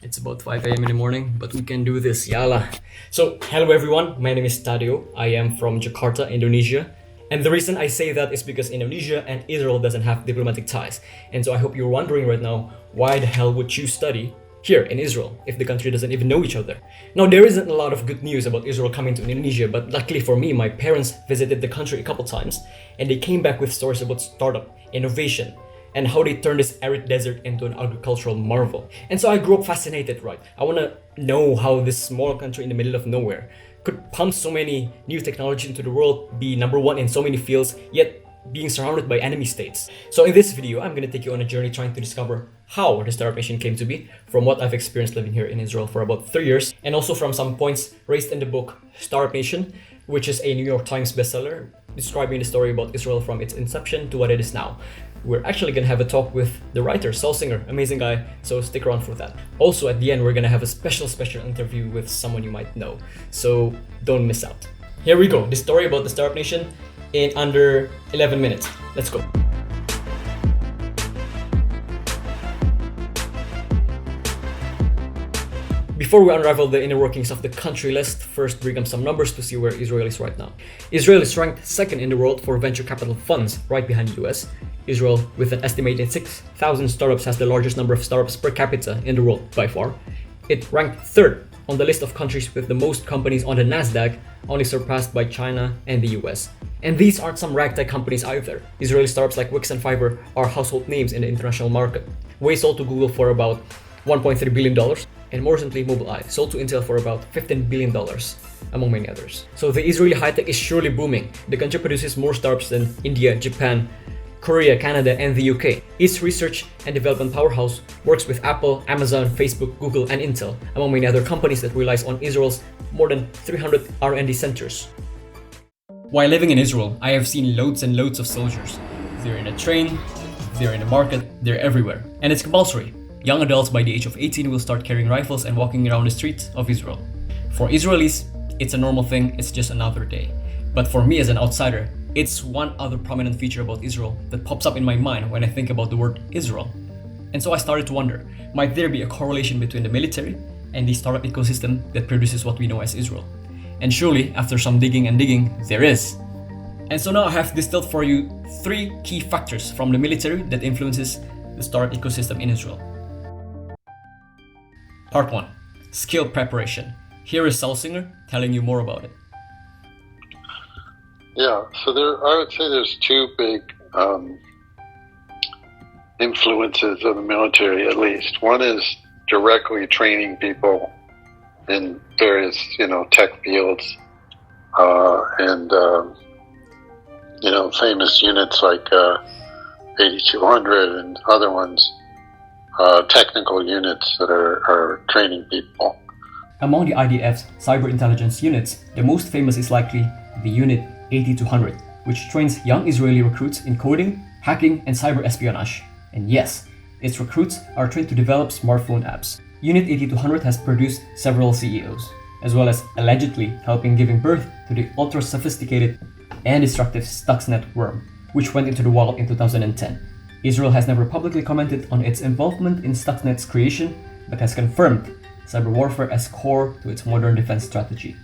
It's about 5 a.m. in the morning, but we can do this. Yalla. So, hello everyone. My name is Tadio. I am from Jakarta, Indonesia. And the reason I say that is because Indonesia and Israel doesn't have diplomatic ties. And so I hope you're wondering right now, why the hell would you study here in Israel if the country doesn't even know each other? Now, there isn't a lot of good news about Israel coming to Indonesia, but luckily for me, my parents visited the country a couple times and they came back with stories about startup, innovation, and how they turned this arid desert into an agricultural marvel. And so I grew up fascinated, right? I want to know how this small country in the middle of nowhere could pump so many new technology into the world, be number one in so many fields, yet being surrounded by enemy states. So in this video, I'm going to take you on a journey trying to discover how the Startup Nation came to be, from what I've experienced living here in Israel for about 3 years, and also from some points raised in the book Startup Nation, which is a New York Times bestseller, describing the story about Israel from its inception to what it is now. We're actually gonna have a talk with the writer, Saul Singer, amazing guy, so stick around for that. Also at the end, we're gonna have a special interview with someone you might know, so don't miss out. Here we go, the story about the Startup Nation in under 11 minutes. Let's go. Before we unravel the inner workings of the country, let's first bring up some numbers to see where Israel is right now. Israel is ranked second in the world for venture capital funds, right behind the US. Israel, with an estimated 6,000 startups, has the largest number of startups per capita in the world by far. It ranked third on the list of countries with the most companies on the Nasdaq, only surpassed by China and the US. And these aren't some ragtag companies either. Israeli startups like Wix and Fiverr are household names in the international market. Waze sold to Google for about $1.3 billion, and more recently Mobileye sold to Intel for about $15 billion, among many others. So the Israeli high-tech is surely booming. The country produces more startups than India, Japan, Korea, Canada, and the UK. Its research and development powerhouse works with Apple, Amazon, Facebook, Google, and Intel, among many other companies that relies on Israel's more than 300 R&D centers. While living in Israel, I have seen loads and loads of soldiers. They're in a train, they're in the market, they're everywhere. And it's compulsory. Young adults by the age of 18 will start carrying rifles and walking around the streets of Israel. For Israelis, it's a normal thing, it's just another day. But for me as an outsider, it's one other prominent feature about Israel that pops up in my mind when I think about the word Israel. And so I started to wonder, might there be a correlation between the military and the startup ecosystem that produces what we know as Israel? And surely, after some digging, there is. And so now I have distilled for you 3 key factors from the military that influences the startup ecosystem in Israel. Part 1. Skill preparation. Here is Saul Singer telling you more about it. Yeah, so I would say there's 2 big influences of the military, at least. One is directly training people in various, tech fields, and famous units like 8200 and other ones, technical units that are training people. Among the IDF's cyber intelligence units, the most famous is likely the Unit 8200, which trains young Israeli recruits in coding, hacking, and cyber espionage. And yes, its recruits are trained to develop smartphone apps. Unit 8200 has produced several CEOs, as well as allegedly helping giving birth to the ultra-sophisticated and destructive Stuxnet worm, which went into the wild in 2010. Israel has never publicly commented on its involvement in Stuxnet's creation, but has confirmed cyber warfare as core to its modern defense strategy.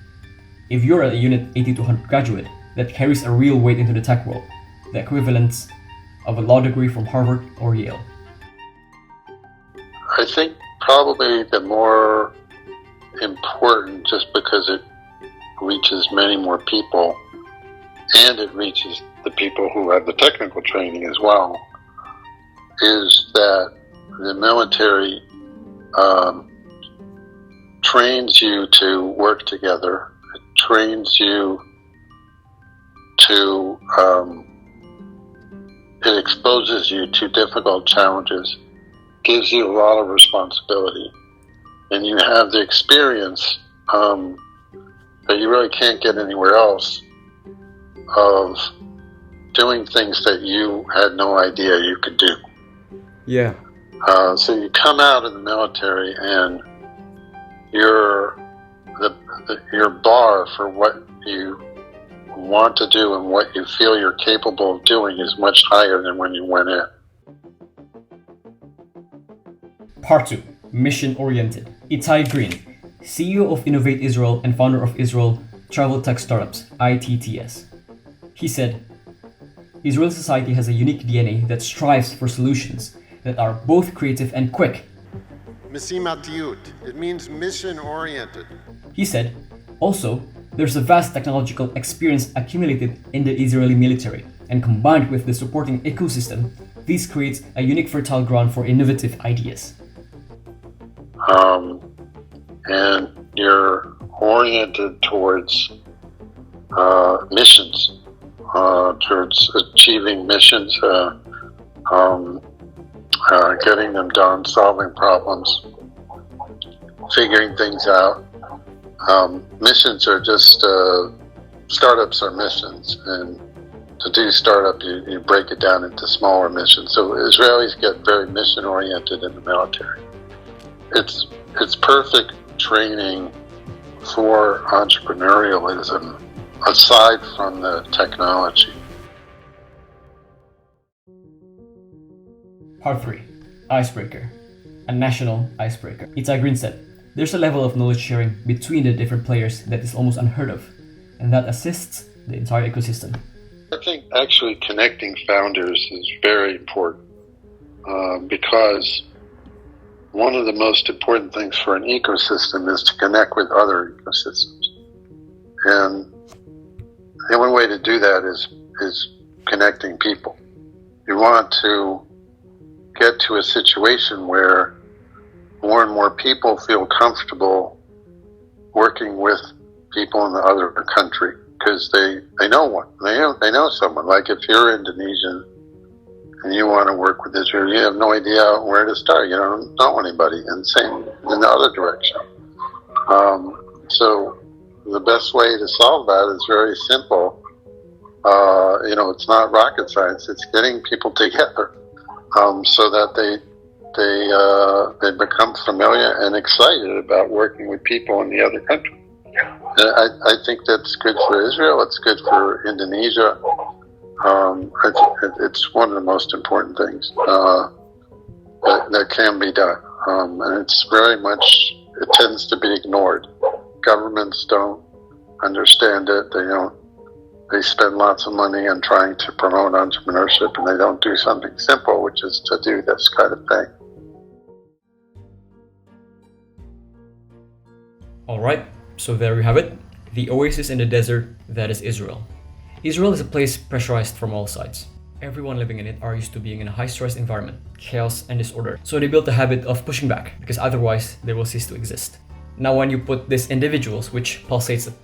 If you're a Unit 8200 graduate, that carries a real weight into the tech world, the equivalent of a law degree from Harvard or Yale. I think probably the more important, just because it reaches many more people, and it reaches the people who have the technical training as well, is that the military trains you to work together. It trains you to, it exposes you to difficult challenges, gives you a lot of responsibility, and you have the experience that you really can't get anywhere else of doing things that you had no idea you could do. Yeah. So you come out of the military and your bar for what you want to do and what you feel you're capable of doing is much higher than when you went in. Part 2. MissionOriented. Itai Green, CEO of Innovate Israel and founder of Israel Travel Tech Startups, ITTS. He said, Israeli society has a unique DNA that strives for solutions that are both creative and quick. Mesimatiyut, it means mission-oriented. He said, also, there's a vast technological experience accumulated in the Israeli military, and combined with the supporting ecosystem, this creates a unique fertile ground for innovative ideas. And you're oriented towards missions, towards achieving missions, getting them done, solving problems, figuring things out. Missions are just, startups are missions, and to do startup, you break it down into smaller missions. So Israelis get very mission oriented in the military. It's perfect training for entrepreneurialism aside from the technology. Part 3. Icebreaker. A national icebreaker. Itai Green said, there's a level of knowledge sharing between the different players that is almost unheard of, and that assists the entire ecosystem. I think actually connecting founders is very important because one of the most important things for an ecosystem is to connect with other ecosystems. And the only way to do that is connecting people. You want to get to a situation where more and more people feel comfortable working with people in the other country because they know one. They know someone. Like if you're Indonesian and you want to work with Israel, you have no idea where to start. You don't know anybody. And same in the other direction. So the best way to solve that is very simple. It's not rocket science. It's getting people together so that they become familiar and excited about working with people in the other country. I think that's good for Israel. It's good for Indonesia. It's one of the most important things that can be done. And it's very much, it tends to be ignored. Governments don't understand it. They spend lots of money on trying to promote entrepreneurship, and they don't do something simple, which is to do this kind of thing. Alright, so there you have it. The oasis in the desert that is Israel. Israel is a place pressurized from all sides. Everyone living in it are used to being in a high-stress environment, chaos and disorder. So they built a habit of pushing back, because otherwise they will cease to exist. Now when you put these individuals, which pulsates a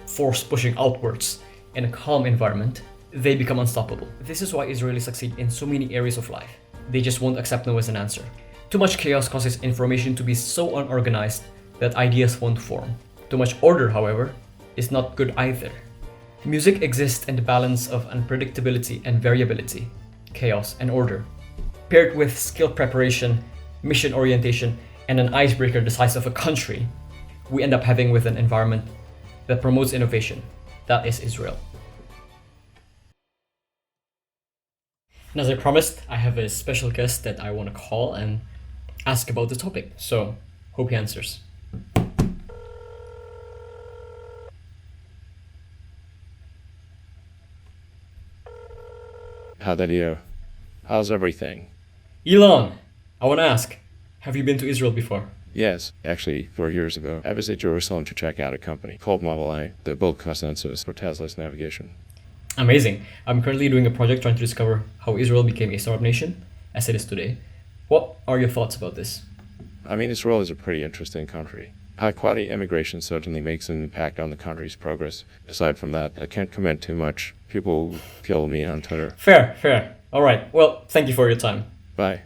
force pushing outwards, in a calm environment, they become unstoppable. This is why Israelis succeed in so many areas of life. They just won't accept no as an answer. Too much chaos causes information to be so unorganized that ideas won't form. Too much order, however, is not good either. Music exists in the balance of unpredictability and variability, chaos and order. Paired with skill preparation, mission orientation, and an icebreaker the size of a country, we end up having with an environment that promotes innovation. That is Israel. And as I promised, I have a special guest that I want to call and ask about the topic. So, hope he answers. How's everything? Elon, I want to ask, have you been to Israel before? Yes, actually, 4 years ago, I visited Jerusalem to check out a company called Malag that built consensus for Tesla's navigation. Amazing. I'm currently doing a project trying to discover how Israel became a startup nation, as it is today. What are your thoughts about this? I mean, Israel is a pretty interesting country. High-quality immigration certainly makes an impact on the country's progress. Aside from that, I can't comment too much. People kill me on Twitter. Fair. All right. Well, thank you for your time. Bye.